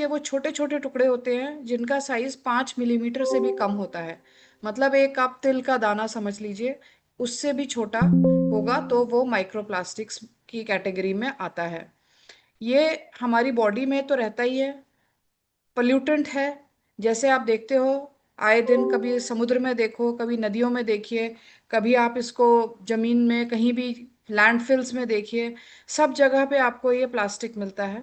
ये वो छोटे छोटे टुकड़े होते हैं जिनका साइज 5 मिलीमीटर से भी कम होता है। मतलब एक आप तिल का दाना समझ लीजिए, उससे भी छोटा होगा तो वो माइक्रोप्लास्टिक्स की कैटेगरी में आता है। ये हमारी बॉडी में तो रहता ही है, पोल्यूटेंट है। जैसे आप देखते हो आए दिन, कभी समुद्र में देखो, कभी नदियों में देखिए, कभी आप इसको जमीन में कहीं भी लैंडफिल्स में देखिए, सब जगह पे आपको ये प्लास्टिक मिलता है।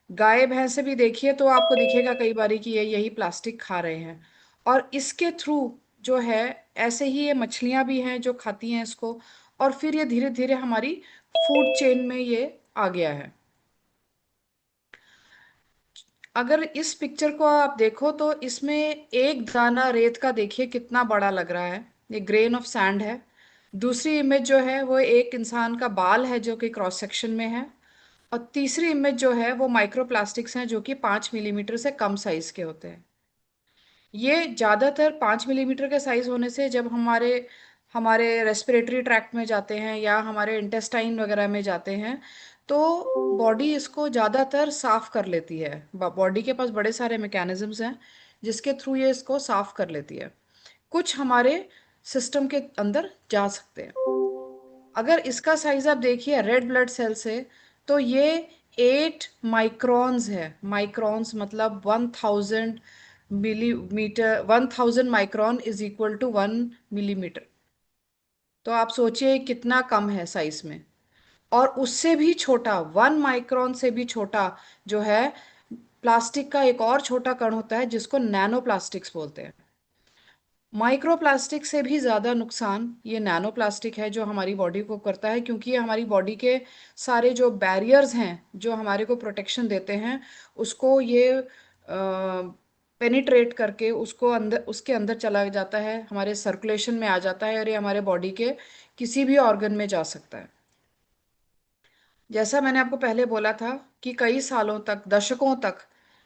गाय भैंस भी देखिए तो आपको दिखेगा कई बारी कि ये यही प्लास्टिक खा रहे हैं। और इसके थ्रू जो है, ऐसे ही ये मछलियां भी हैं जो खाती हैं इसको, और फिर ये धीरे धीरे हमारी फूड चेन में ये आ गया है। अगर इस पिक्चर को आप देखो तो इसमें एक दाना रेत का देखिए कितना बड़ा लग रहा है, ये ग्रेन ऑफ सैंड है। दूसरी इमेज जो है वो एक इंसान का बाल है जो कि क्रॉस सेक्शन में है। और तीसरी इमेज जो है वो माइक्रोप्लास्टिक्स हैं जो कि 5 मिलीमीटर से कम साइज के होते हैं। ये ज़्यादातर 5 मिलीमीटर के साइज होने से जब हमारे हमारे रेस्पिरेटरी ट्रैक्ट में जाते हैं या हमारे इंटेस्टाइन वगैरह में जाते हैं, तो बॉडी इसको ज़्यादातर साफ कर लेती है। बॉडी के पास बड़े सारे मैकेनिज्म्स हैं जिसके थ्रू ये इसको साफ कर लेती है। कुछ हमारे सिस्टम के अंदर जा सकते हैं। अगर इसका साइज आप देखिए रेड ब्लड सेल से, तो ये 8 माइक्रॉन्स है। माइक्रॉन्स मतलब 1000 millimetre, 1000 micron is equal to 1 millimetre. तो आप सोचिए कितना कम है साइज में। और उससे भी छोटा, 1 माइक्रॉन से भी छोटा जो है, प्लास्टिक का एक और छोटा कण होता है जिसको नैनो प्लास्टिक्स बोलते हैं। माइक्रोप्लास्टिक से भी ज़्यादा नुकसान ये नैनो प्लास्टिक है जो हमारी बॉडी को करता है, क्योंकि ये हमारी बॉडी के सारे जो बैरियर्स हैं जो हमारे को प्रोटेक्शन देते हैं, उसको ये पेनिट्रेट करके उसको अंदर, उसके अंदर चला जाता है, हमारे सर्कुलेशन में आ जाता है और ये हमारे बॉडी के किसी भी ऑर्गन में जा सकता है। जैसा मैंने आपको पहले बोला था कि कई सालों तक, दशकों तक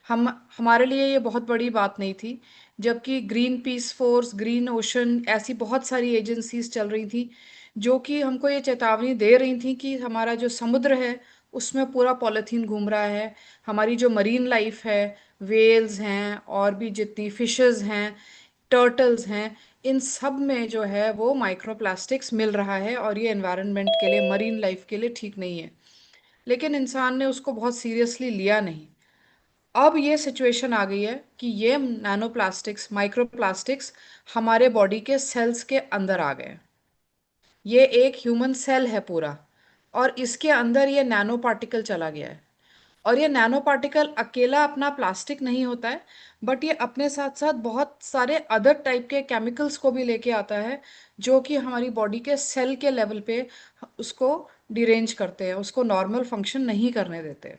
हम हमारे लिए ये बहुत बड़ी बात नहीं थी, जबकि green peas force, green ocean, ऐसी बहुत सारी एजेंसीज चल रही थी जो कि हमको ये चेतावनी दे रही थी कि हमारा जो समुद्र है उसमें पूरा पॉलीथीन घूम रहा है। हमारी जो मरीन लाइफ है, वेल्स हैं और भी जितनी फिशेस हैं, टर्टल्स हैं, इन सब में जो है वो माइक्रोप्लास्टिक्स मिल रहा है और ये एनवायरनमेंट के लिए, मरीन लाइफ के लिए ठीक नहीं है। लेकिन इंसान ने उसको बहुत सीरियसली लिया नहीं। अब ये सिचुएशन आ गई है कि ये नैनो प्लास्टिक्स, माइक्रो प्लास्टिक्स हमारे बॉडी के सेल्स के अंदर आ गए। ये एक ह्यूमन सेल है पूरा, और इसके अंदर ये नैनो पार्टिकल चला गया है। और ये नैनो पार्टिकल अकेला अपना प्लास्टिक नहीं होता है, बट ये अपने साथ साथ बहुत सारे अदर टाइप के केमिकल्स को भी लेके आता है जो कि हमारी बॉडी के सेल के लेवल पे उसको डिरेंज करते हैं, उसको नॉर्मल फंक्शन नहीं करने देते।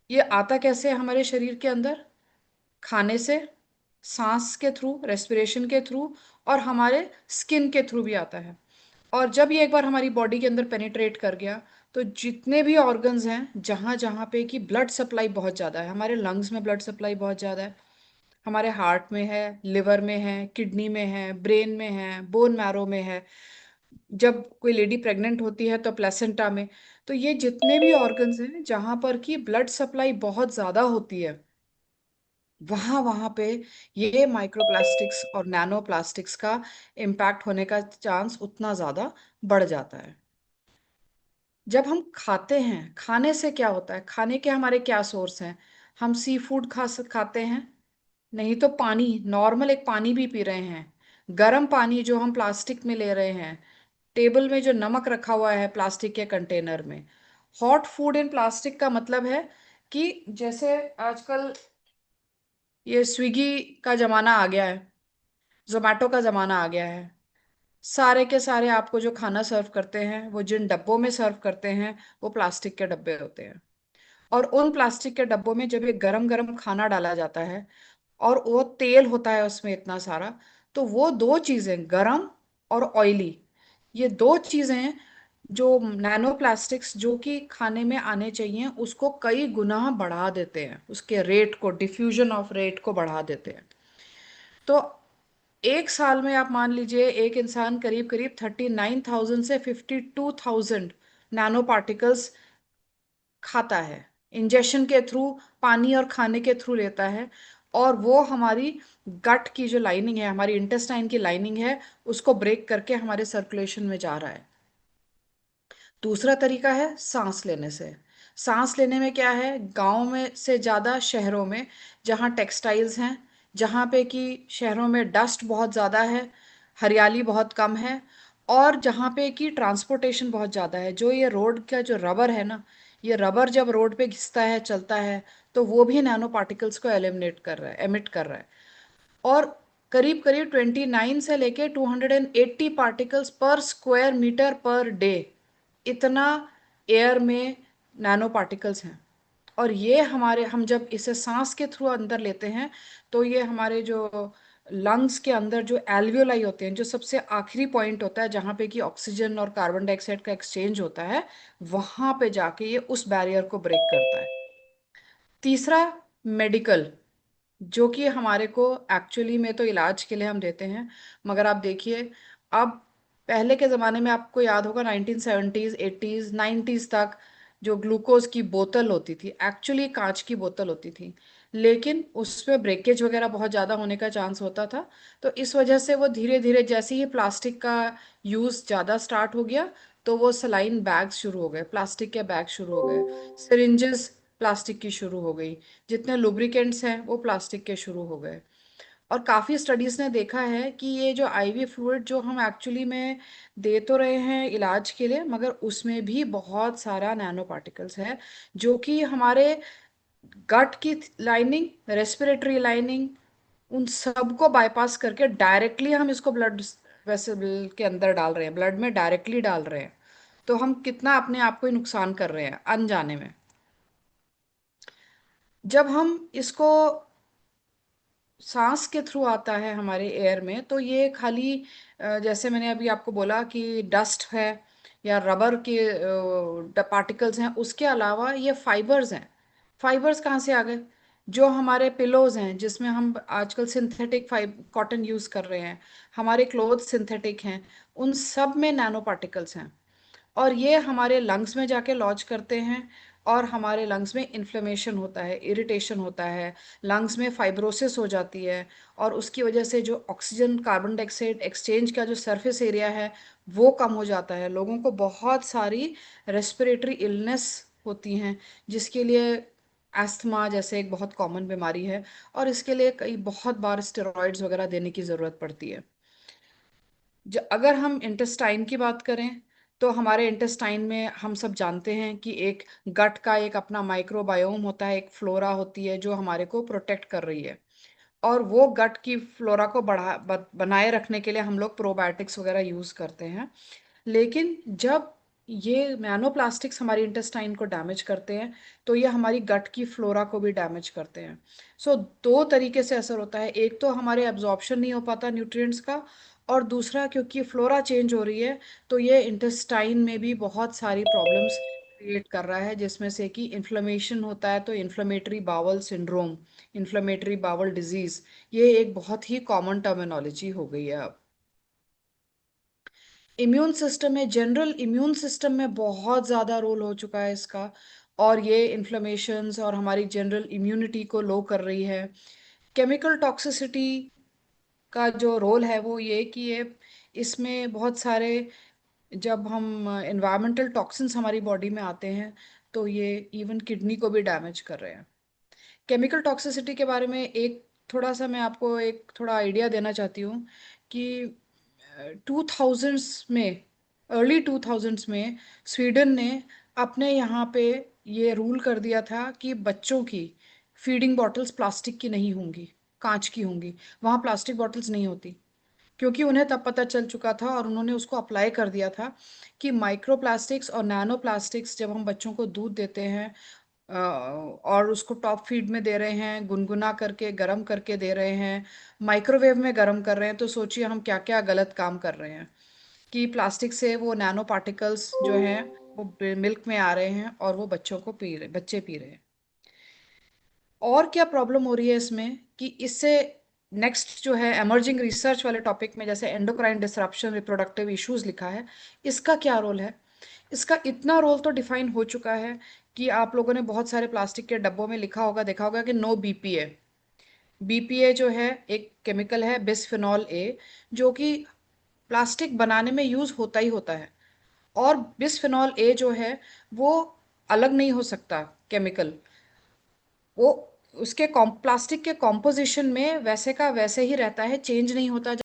ये आता कैसे है हमारे शरीर के अंदर? खाने से, सांस के थ्रू, रेस्पिरेशन के थ्रू, और हमारे स्किन के थ्रू भी आता है। और जब ये एक बार हमारी बॉडी के अंदर पेनिट्रेट कर गया, तो जितने भी ऑर्गन्स हैं, जहाँ जहाँ पे कि ब्लड सप्लाई बहुत ज़्यादा है, हमारे लंग्स में ब्लड सप्लाई बहुत ज़्यादा है, हमारे हार्ट में है, लिवर में है, किडनी में है, ब्रेन में है, बोन मैरो में है, जब कोई लेडी प्रेग्नेंट होती है तो प्लेसेंटा में। तो ये जितने भी ऑर्गन्स हैं जहाँ पर कि ब्लड सप्लाई बहुत ज़्यादा होती है, वहाँ वहाँ पे ये माइक्रोप्लास्टिक्स और नैनो प्लास्टिक्स का इम्पैक्ट होने का चांस उतना ज़्यादा बढ़ जाता है। जब हम खाते हैं, खाने से क्या होता है, खाने के हमारे क्या सोर्स हैं? हम सी फूड खाते हैं, नहीं तो पानी, नॉर्मल एक पानी भी पी रहे हैं, गर्म पानी जो हम प्लास्टिक में ले रहे हैं, टेबल में जो नमक रखा हुआ है प्लास्टिक के कंटेनर में। हॉट फूड इन प्लास्टिक का मतलब है कि जैसे आजकल ये स्विगी का ज़माना आ गया है, जोमेटो का ज़माना आ गया है। सारे के सारे आपको जो खाना सर्व करते हैं, वो जिन डब्बों में सर्व करते हैं, वो प्लास्टिक के डब्बे होते हैं। और उन प्लास्टिक के डब्बों में जब ये गरम गरम खाना डाला जाता है, और वो तेल होता है उसमें इतना सारा, तो वो दो चीज़ें, गरम और ऑयली, ये दो चीज़ें जो नैनो प्लास्टिक्स जो कि खाने में आने चाहिए उसको कई गुना बढ़ा देते हैं, उसके रेट को, डिफ्यूजन ऑफ रेट को बढ़ा देते हैं। तो एक साल में आप मान लीजिए एक इंसान करीब करीब 39,000 से 52,000 नैनो पार्टिकल्स खाता है, इंजेक्शन के थ्रू, पानी और खाने के थ्रू लेता है, और वो हमारी गट की जो लाइनिंग है, हमारी इंटेस्टाइन की लाइनिंग है, उसको ब्रेक करके हमारे सर्कुलेशन में जा रहा है। दूसरा तरीका है सांस लेने से। सांस लेने में क्या है, गांव में से ज़्यादा शहरों में, जहाँ टेक्सटाइल्स हैं, जहाँ पे कि शहरों में डस्ट बहुत ज़्यादा है, हरियाली बहुत कम है, और जहाँ पे कि ट्रांसपोर्टेशन बहुत ज़्यादा है, जो ये रोड का जो रबर है ना, ये रबर जब रोड पे घिसता है, चलता है, तो वो भी नैनो पार्टिकल्स को एलिमिनेट कर रहा है, एमिट कर रहा है। और करीब करीब 29 से लेके 280 पार्टिकल्स पर स्क्वायर मीटर पर डे, इतना एयर में नैनो पार्टिकल्स हैं। और ये हमारे, हम जब इसे सांस के थ्रू अंदर लेते हैं, तो ये हमारे जो लंग्स के अंदर जो एल्वियोलाई होते हैं, जो सबसे आखिरी पॉइंट होता है जहाँ पे कि ऑक्सीजन और कार्बन डाइऑक्साइड का एक्सचेंज होता है, वहां पे जाके ये उस बैरियर को ब्रेक करता है। तीसरा, मेडिकल, जो कि हमारे को एक्चुअली में तो इलाज के लिए हम देते हैं, मगर आप देखिए, अब पहले के ज़माने में आपको याद होगा 1970s 80s 90s तक जो ग्लूकोज की बोतल होती थी, एक्चुअली कांच की बोतल होती थी, लेकिन उसमें ब्रेकेज वगैरह बहुत ज़्यादा होने का चांस होता था। तो इस वजह से वो धीरे धीरे, जैसे ही प्लास्टिक का यूज़ ज़्यादा स्टार्ट हो गया, तो वो सलाइन बैग्स शुरू हो गए, प्लास्टिक के बैग शुरू हो गए, सिरिंजेस प्लास्टिक की शुरू हो गई, जितने लुब्रिकेंट्स हैं वो प्लास्टिक के शुरू हो गए। और काफ़ी स्टडीज़ ने देखा है कि ये जो आईवी फ्लूइड जो हम एक्चुअली में दे तो रहे हैं इलाज के लिए, मगर उसमें भी बहुत सारा नैनो पार्टिकल्स है, जो कि हमारे गट की लाइनिंग, रेस्पिरेटरी लाइनिंग, उन सबको बाईपास करके डायरेक्टली हम इसको ब्लड वेसल के अंदर डाल रहे हैं, ब्लड में डायरेक्टली डाल रहे हैं। तो हम कितना अपने आप को ही नुकसान कर रहे हैं अनजाने में। जब हम इसको, सांस के थ्रू आता है हमारे एयर में, तो ये खाली जैसे मैंने अभी आपको बोला कि डस्ट है या रबर के पार्टिकल्स हैं, उसके अलावा ये फाइबर्स हैं। फाइबर्स कहाँ से आ गए, जो हमारे पिलोज हैं, जिसमें हम आजकल सिंथेटिक फाइब कॉटन यूज़ कर रहे हैं, हमारे क्लोथ सिंथेटिक हैं, उन सब में नैनो पार्टिकल्स हैं। और ये हमारे लंग्स में जाके लॉज करते हैं, और हमारे लंग्स में इन्फ्लेमेशन होता है, इरिटेशन होता है, लंग्स में फाइब्रोसिस हो जाती है, और उसकी वजह से जो ऑक्सीजन कार्बन डाइऑक्साइड एक्सचेंज का जो सरफेस एरिया है, वो कम हो जाता है। लोगों को बहुत सारी रेस्पिरेटरी इलनेस होती हैं, जिसके लिए अस्थमा जैसे एक बहुत कॉमन बीमारी है, और इसके लिए कई बहुत बार स्टेरॉइड्स वगैरह देने की ज़रूरत पड़ती है। अगर हम इंटेस्टाइन की बात करें, तो हमारे इंटेस्टाइन में हम सब जानते हैं कि एक गट का एक अपना माइक्रोबायोम होता है, एक फ्लोरा होती है जो हमारे को प्रोटेक्ट कर रही है। और वो गट की फ्लोरा को बनाए रखने के लिए हम लोग प्रोबायोटिक्स वगैरह यूज करते हैं। लेकिन जब ये नैनो प्लास्टिक्स हमारी इंटेस्टाइन को डैमेज करते हैं, तो ये हमारी गट की फ्लोरा को भी डैमेज करते हैं। सो दो तरीके से असर होता है, एक तो हमारे एब्जॉर्प्शन नहीं हो पाता न्यूट्रिएंट्स का, और दूसरा क्योंकि फ्लोरा चेंज हो रही है, तो ये इंटेस्टाइन में भी बहुत सारी प्रॉब्लम्स क्रिएट कर रहा है, जिसमें से कि इन्फ्लेमेशन होता है, तो inflammatory bowel syndrome, inflammatory bowel disease, ये एक बहुत ही कॉमन टर्मिनोलॉजी हो गई है अब। इम्यून सिस्टम में, जनरल इम्यून सिस्टम में बहुत ज़्यादा रोल हो चुका है इसका, और ये इन्फ्लेमेशंस और हमारी जनरल इम्यूनिटी को लो कर रही है। केमिकल टॉक्सिसिटी का जो रोल है वो ये कि ये, इसमें बहुत सारे, जब हम एनवायरमेंटल टॉक्सिन्स हमारी बॉडी में आते हैं, तो ये इवन किडनी को भी डैमेज कर रहे हैं। केमिकल टॉक्सिसिटी के बारे में एक थोड़ा सा मैं आपको एक थोड़ा आइडिया देना चाहती हूँ कि 2000s में, अर्ली 2000s में स्वीडन ने अपने यहाँ पे ये रूल कर दिया था कि बच्चों की फीडिंग बॉटल्स प्लास्टिक की नहीं होंगी, कांच की होंगी। वहाँ प्लास्टिक बॉटल्स नहीं होती, क्योंकि उन्हें तब पता चल चुका था, और उन्होंने उसको अप्लाई कर दिया था कि माइक्रो प्लास्टिक्स और नैनो प्लास्टिक्स जब हम बच्चों को दूध देते हैं, और उसको टॉप फीड में दे रहे हैं, गुनगुना करके गर्म करके दे रहे हैं, माइक्रोवेव में गर्म कर रहे हैं, तो सोचिए हम क्या क्या गलत काम कर रहे हैं, कि प्लास्टिक से वो नैनो पार्टिकल्स जो हैं वो मिल्क में आ रहे हैं, और वो बच्चों को पी रहे, बच्चे पी रहे हैं। और क्या प्रॉब्लम हो रही है इसमें कि इससे नेक्स्ट जो है एमर्जिंग रिसर्च वाले टॉपिक में, जैसे एंडोक्राइन डिसरप्शन, रिप्रोडक्टिव इश्यूज लिखा है, इसका क्या रोल है। इसका इतना रोल तो डिफाइन हो चुका है कि आप लोगों ने बहुत सारे प्लास्टिक के डब्बों में लिखा होगा, देखा होगा कि नो बीपीए। बीपीए जो है एक केमिकल है, बिस्फेनॉल ए, जो कि प्लास्टिक बनाने में यूज होता ही होता है। और बिस्फेनॉल ए जो है वो अलग नहीं हो सकता केमिकल। वो उसके प्लास्टिक के कॉम्पोजिशन में वैसे का वैसे ही रहता है, चेंज नहीं होता।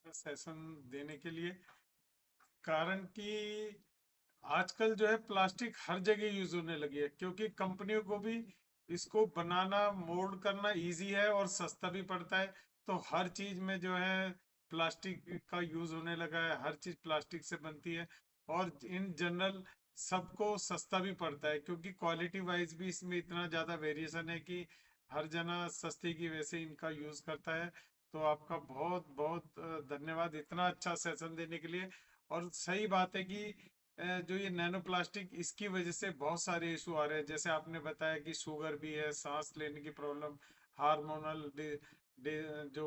सेशन देने के लिए। कारण कि आजकल जो है प्लास्टिक हर जगह यूज होने लगी है, क्योंकि कंपनियों को भी इसको बनाना, मोल्ड करना इजी है और सस्ता भी पड़ता है। तो हर चीज में जो है प्लास्टिक का यूज होने लगा है, हर चीज प्लास्टिक से बनती है। और इन जनरल सबको सस्ता भी पड़ता है, क्योंकि क्वालिटी वाइज भी इसमें इतना ज्यादा वेरिएशन है कि हर जना सस्ते की वजह से इनका यूज करता है। तो आपका बहुत बहुत धन्यवाद इतना अच्छा सेशन देने के लिए। और सही बात है कि जो ये नैनो प्लास्टिक, इसकी वजह से बहुत सारे इशू आ रहे हैं। जैसे आपने बताया कि शुगर भी है, सांस लेने की प्रॉब्लम, हार्मोनल जो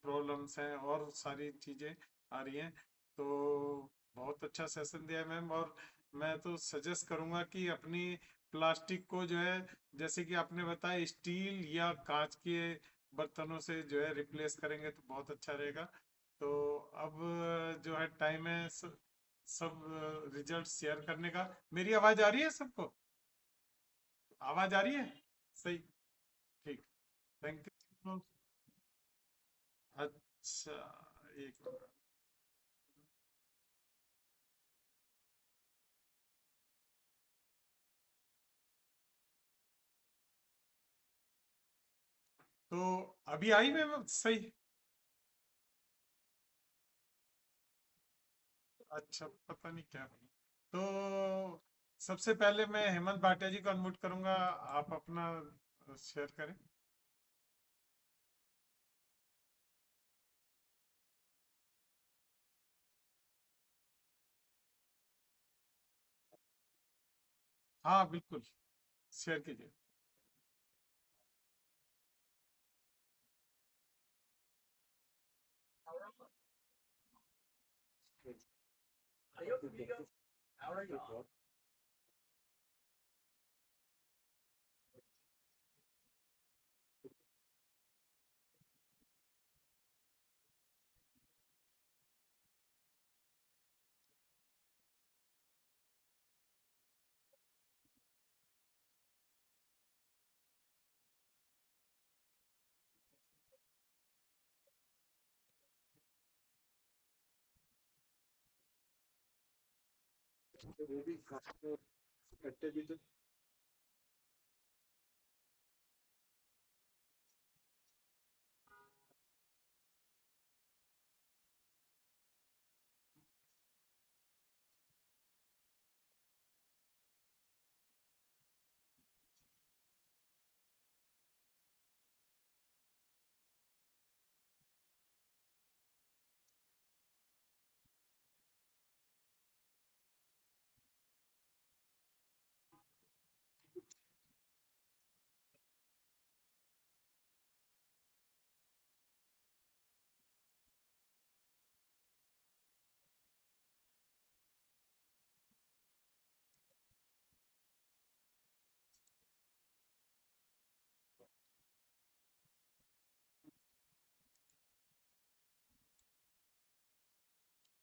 प्रॉब्लम्स हैं, और सारी चीजें आ रही हैं। तो बहुत अच्छा सेशन दिया मैम। और मैं तो सजेस्ट करूंगा कि अपनी प्लास्टिक को जो है, जैसे कि आपने बताया, स्टील या कांच के बर्तनों से जो है रिप्लेस करेंगे तो बहुत अच्छा रहेगा। तो अब जो है टाइम है सब रिजल्ट शेयर करने का। मेरी आवाज आ रही है सबको? आवाज आ रही है? सही। ठीक। Thank you. अच्छा, एक तो अभी आई मैं सही? अच्छा, पता नहीं क्या बनी। तो सबसे पहले मैं हेमंत भाटिया जी को अनम्यूट करूंगा। आप अपना शेयर करें। हाँ बिल्कुल, शेयर कीजिए।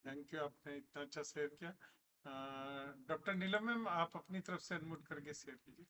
थैंक यू, आपने इतना अच्छा शेयर किया। डॉक्टर नीलम मैम, आप अपनी तरफ से अनम्यूट करके शेयर कीजिए।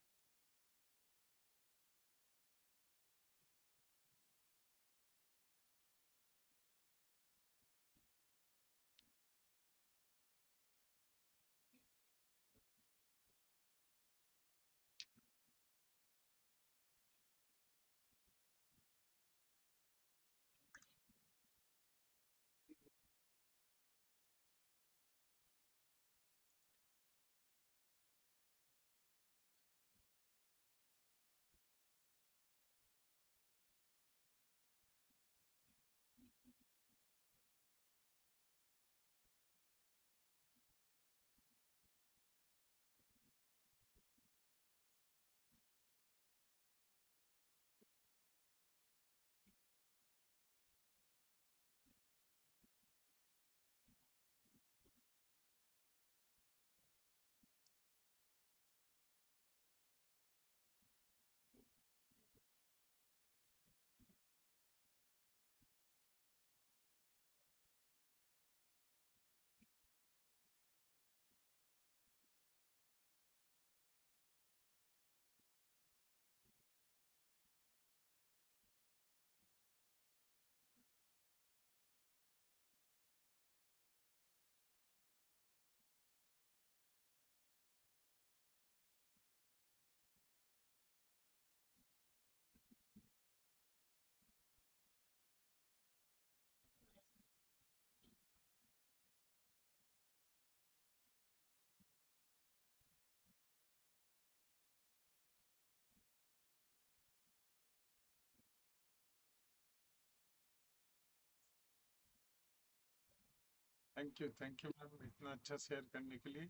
थैंक यू मैम इतना अच्छा शेयर करने के लिए।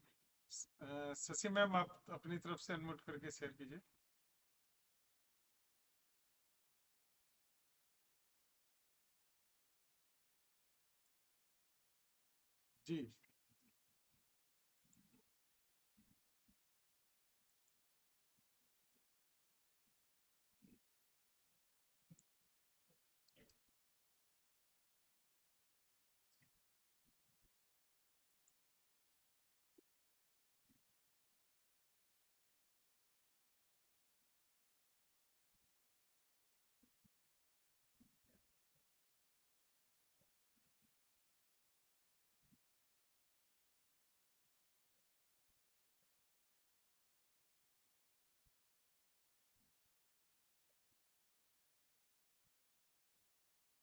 शशि मैम आप अपनी तरफ से अनम्यूट करके शेयर कीजिए। जी।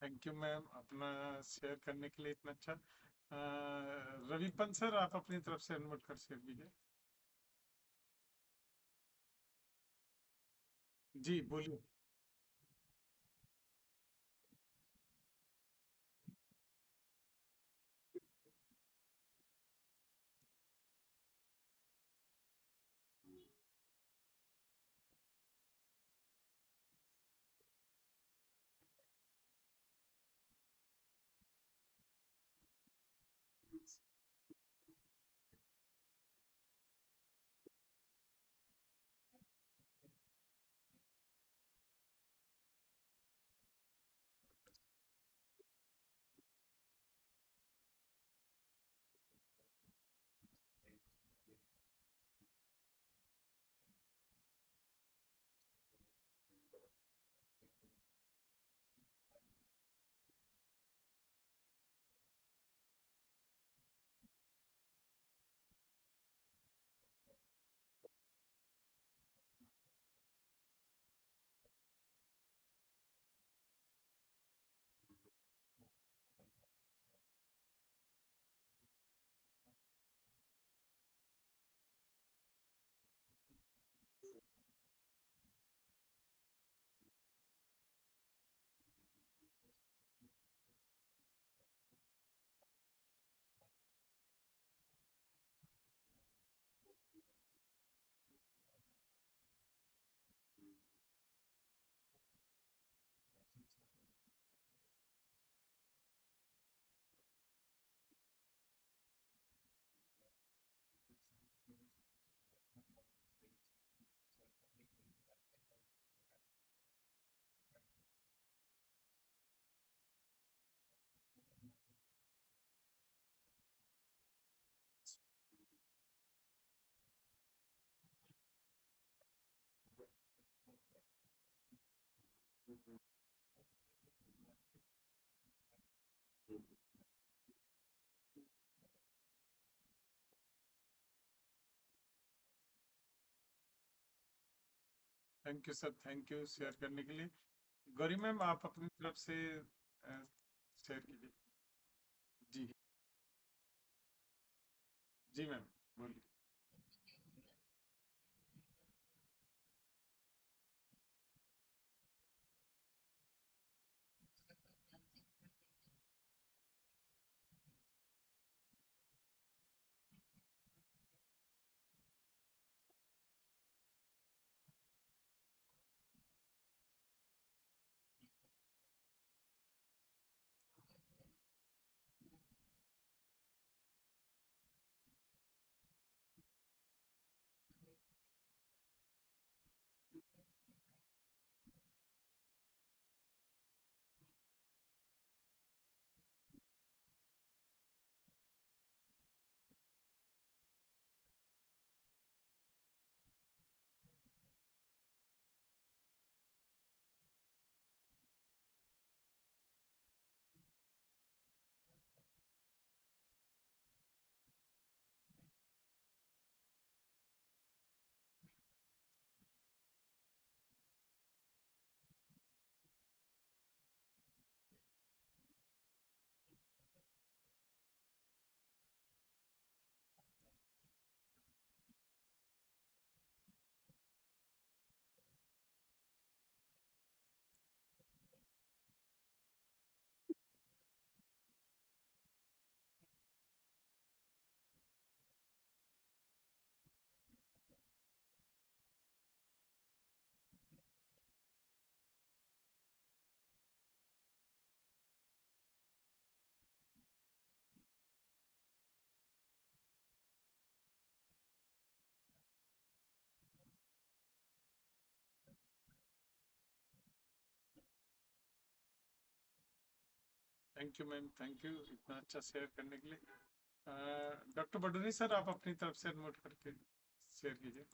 थैंक यू मैम अपना शेयर करने के लिए इतना अच्छा। रविपन सर आप अपनी तरफ से अनम्यूट कर शेयर कीजिए। जी बोलिए। Thank you sir thank you share करने के लिए। गौरी मैम आप अपनी तरफ से शेयर कीजिए। जी। जी मैम बोलिए। Thank you ma'am, thank you इतना अच्छा शेयर करने के लिए। डॉक्टर बडोनी सर, आप अपनी तरफ से नोट करके शेयर कीजिए।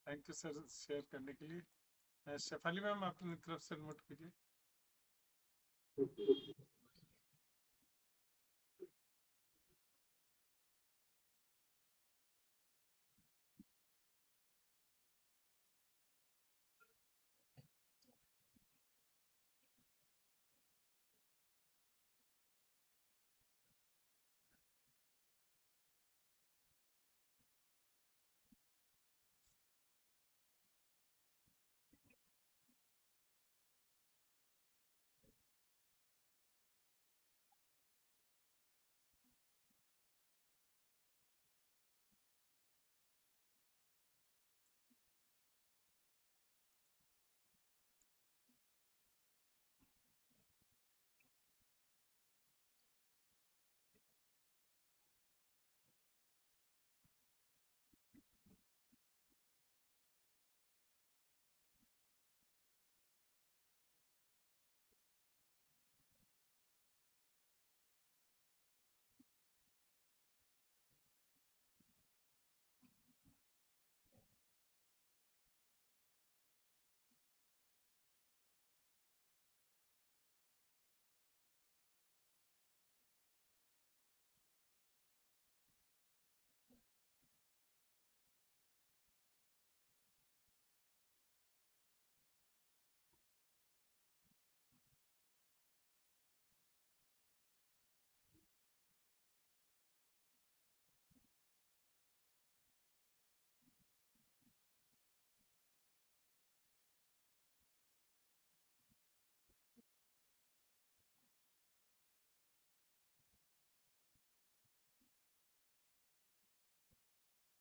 थैंक यू सर शेयर करने के लिए। शेफाली मैम, अपनी तरफ से नोट कीजिए।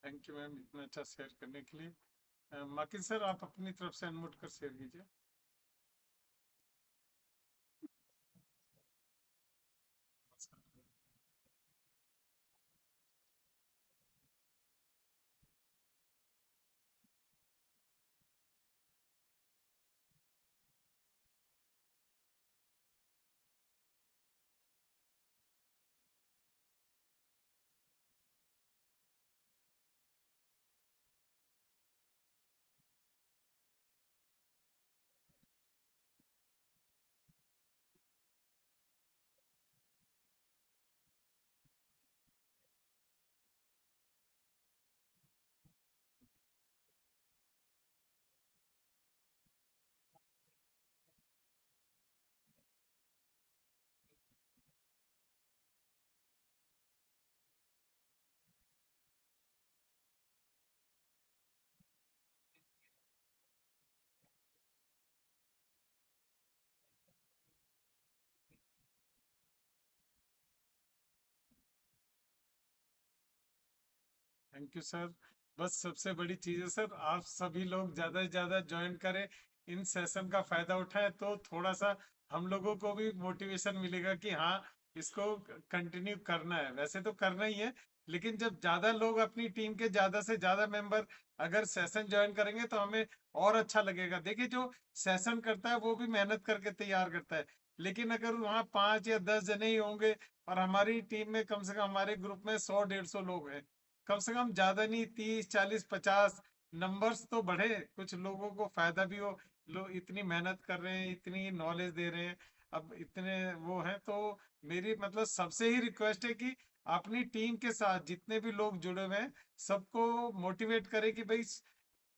थैंक यू मैम इतना अच्छा शेयर करने के लिए। माकिन सर, आप अपनी तरफ से अनम्यूट कर शेयर कीजिए। Thank you sir. बस सबसे बड़ी चीज है सर, आप सभी लोग ज्यादा से ज्यादा ज्वाइन करें, इन सेशन का फायदा उठाएं, तो थोड़ा सा हम लोगों को भी मोटिवेशन मिलेगा कि हाँ, इसको कंटिन्यू करना है। वैसे तो करना ही है, लेकिन जब ज्यादा लोग, अपनी टीम के ज्यादा से ज्यादा मेंबर अगर सेशन ज्वाइन करेंगे तो हमें और अच्छा लगेगा। देखिए, जो सेशन करता है वो भी मेहनत करके तैयार करता है, लेकिन अगर वहाँ 5 या 10 जने ही होंगे और हमारी टीम में कम से कम, हमारे ग्रुप में 100-150 लोग हैं, कम से कम ज्यादा नहीं, 30 40 50 नंबर्स तो बढ़े, कुछ लोगों को फायदा भी हो। लोग इतनी मेहनत कर रहे हैं, इतनी नॉलेज दे रहे हैं, अब इतने वो है तो मेरी मतलब सबसे ही रिक्वेस्ट है कि अपनी टीम के साथ जितने भी लोग जुड़े हुए हैं सबको मोटिवेट करें कि भाई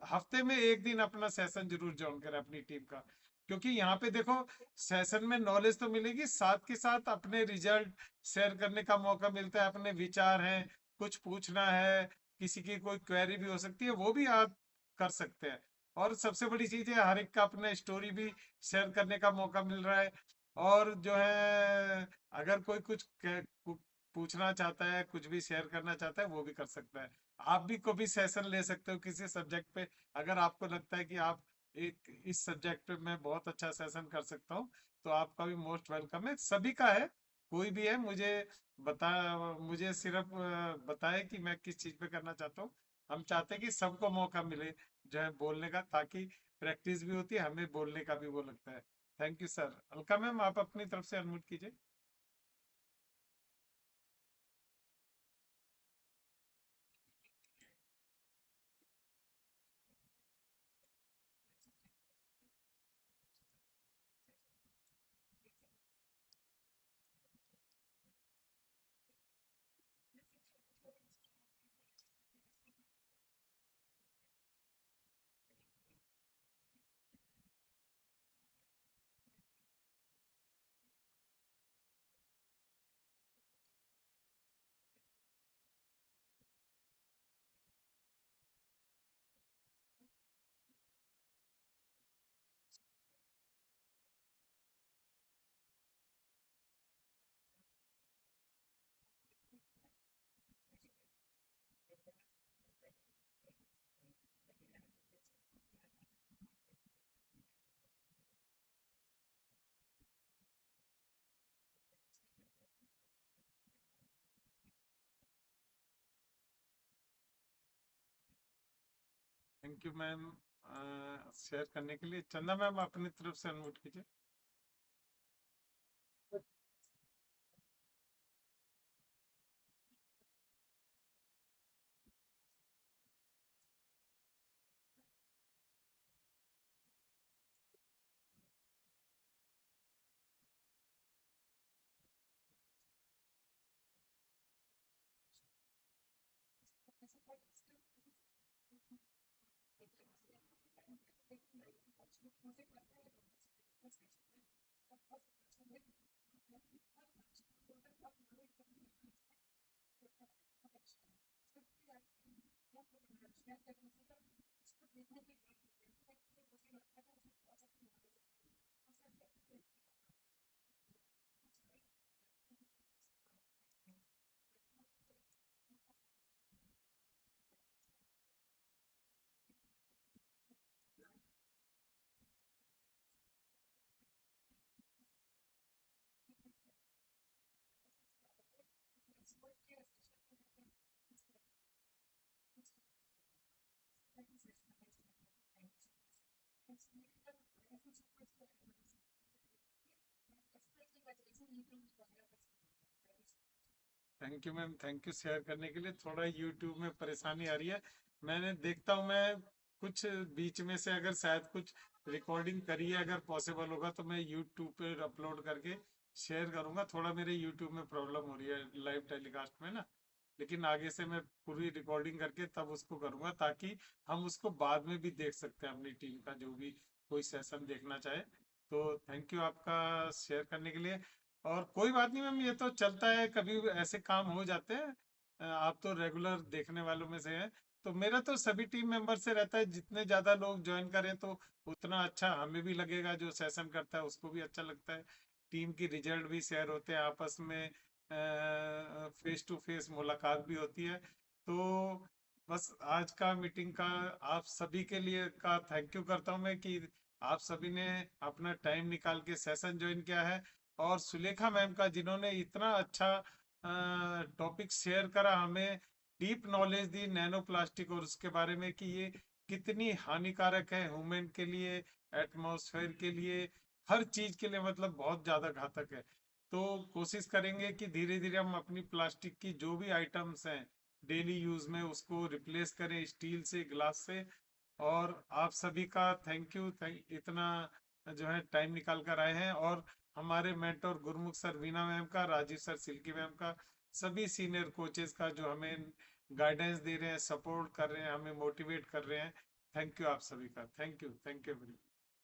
हफ्ते में एक दिन अपना सेशन जरूर ज्वाइन करें अपनी टीम का। क्योंकि यहाँ पे देखो, सेशन में नॉलेज तो मिलेगी, साथ के साथ अपने रिजल्ट शेयर करने का मौका मिलता है, अपने विचार हैं, कुछ पूछना है, किसी की कोई क्वेरी भी हो सकती है, वो भी आप कर सकते हैं। और सबसे बड़ी चीज है, हर एक का अपना स्टोरी भी शेयर करने का मौका मिल रहा है। और जो है, अगर कोई पूछना चाहता है, कुछ भी शेयर करना चाहता है, वो भी कर सकता है। आप भी कभी सेशन ले सकते हो किसी सब्जेक्ट पे, अगर आपको लगता है कि आप एक इस सब्जेक्ट पे मैं बहुत अच्छा सेशन कर सकता हूँ, तो आपका भी मोस्ट वेलकम है, सभी का है। कोई भी है, बता मुझे सिर्फ बताए कि मैं किस चीज पे करना चाहता हूँ। हम चाहते हैं कि सबको मौका मिले जो है बोलने का, ताकि प्रैक्टिस भी होती है, हमें बोलने का भी वो लगता है। Thank you sir. Alka ma'am, आप अपनी तरफ से अनम्यूट कीजिए। थैंक यू मैम शेयर करने के लिए। चंदा मैम, अपनी तरफ से अनम्यूट कीजिए। Thank you ma'am, thank you share करने के लिए। थोड़ा यूट्यूब में परेशानी आ रही है, मैंने देखता हूँ मैं कुछ बीच में से अगर शायद कुछ रिकॉर्डिंग करी है, अगर पॉसिबल होगा तो मैं यूट्यूब पे अपलोड करके शेयर करूंगा। थोड़ा मेरे यूट्यूब में प्रॉब्लम हो रही है लाइव टेलीकास्ट में ना, लेकिन आगे से मैं पूरी रिकॉर्डिंग करके तब उसको करूंगा, ताकि हम उसको बाद में भी देख सकते हैं, अपनी टीम का जो भी कोई सेशन देखना चाहे। तो थैंक यू आपका शेयर करने के लिए। और कोई बात नहीं मैम, ये तो चलता है, कभी ऐसे काम हो जाते हैं। आप तो रेगुलर देखने वालों में से हैं। तो मेरा तो सभी टीम मेंबर से रहता है, जितने ज्यादा लोग ज्वाइन करें तो उतना अच्छा हमें भी लगेगा, जो सेशन करता है उसको भी अच्छा लगता है। टीम की रिजल्ट भी शेयर होते हैं आपस में, फेस टू फेस मुलाकात भी होती है। तो बस आज का मीटिंग का आप सभी के लिए का थैंक यू करता हूँ मैं, कि आप सभी ने अपना टाइम निकाल के सेशन ज्वाइन किया है। और सुलेखा मैम का, जिन्होंने इतना अच्छा टॉपिक शेयर करा, हमें डीप नॉलेज दी नैनो प्लास्टिक और उसके बारे में, कि ये कितनी हानिकारक है ह्यूमन के लिए, एटमॉस्फेयर के लिए, हर चीज के लिए, मतलब बहुत ज्यादा घातक है। तो कोशिश करेंगे कि धीरे धीरे हम अपनी प्लास्टिक की जो भी आइटम्स हैं, डेली यूज में उसको रिप्लेस करें स्टील से, ग्लास से। और आप सभी का थैंक यू, इतना जो है टाइम निकाल कर आए हैं। और हमारे मेंटोर गुरमुख सर, वीना मैम का, राजीव सर, सिल्की मैम का, सभी सीनियर कोचेस का जो हमें गाइडेंस दे रहे हैं, सपोर्ट कर रहे हैं, हमें मोटिवेट कर रहे हैं, थैंक यू आप सभी का, थैंक यू, थैंक यू।